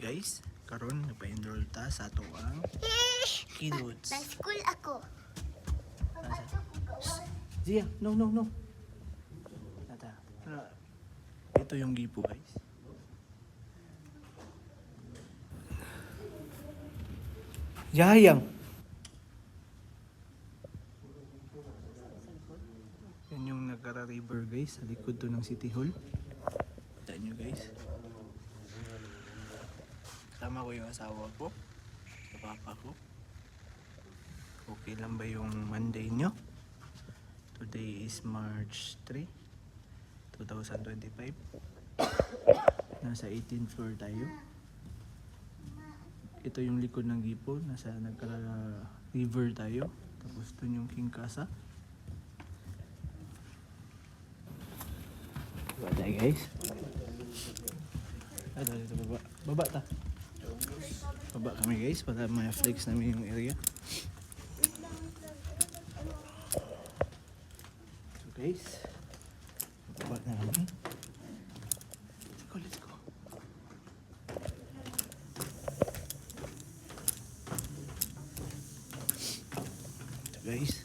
guys, karon nagpa-enroll ta sa ato ang kids. Na-school ako. Zia, no. Tata. Ito yung gipo guys. Yayang. Yan yung Nagara River guys, sa likod to ng City Hall. Kita nyo guys. Tama ko yung asawa ko, sa papa ko. Okay lang ba yung Monday nyo? Today is March 3, 2025. Nasa 18th floor tayo. Ito yung likod ng Gipo, nasa Nagara River tayo. Tapos dun yung King Casa. Baba tayo guys. Dito baba. Baba ta. Baba kami guys para ma-flex namin yung area. So guys, baba na kami. Let's go. So guys,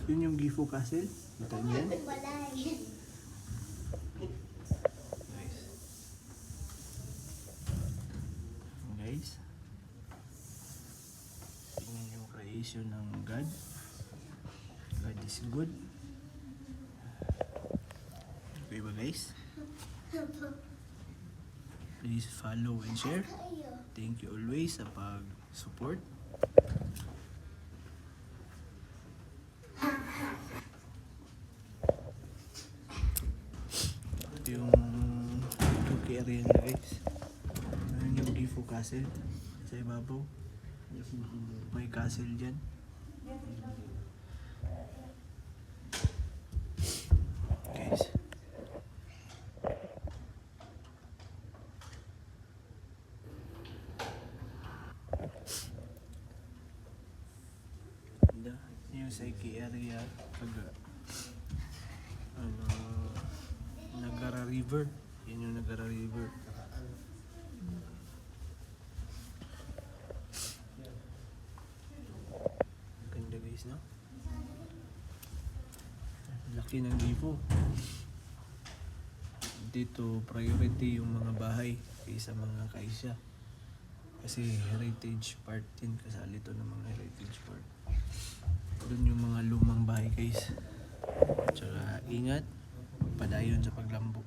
yun yung Gifu Castle. Kita niyo yan? Guys, tingnan yung creation ng God. God is good. Okay ba guys? Please follow and share. Thank you always sa pag-support. Ito yung cookie area na guys. Ayan yung Gifu Castle sa ibabaw. May castle dyan. Guys. Yung Saiki area pag Nagara River. Yan yung Nagara River. Ganda guys, no? Laki ng Gifu. Dito priority yung mga bahay kaysa mga kaisya. Kasi heritage part din, kasali to ng mga heritage part. Doon yung mga lumang bahay guys. Tsaka ingat, padayon sa paglambo.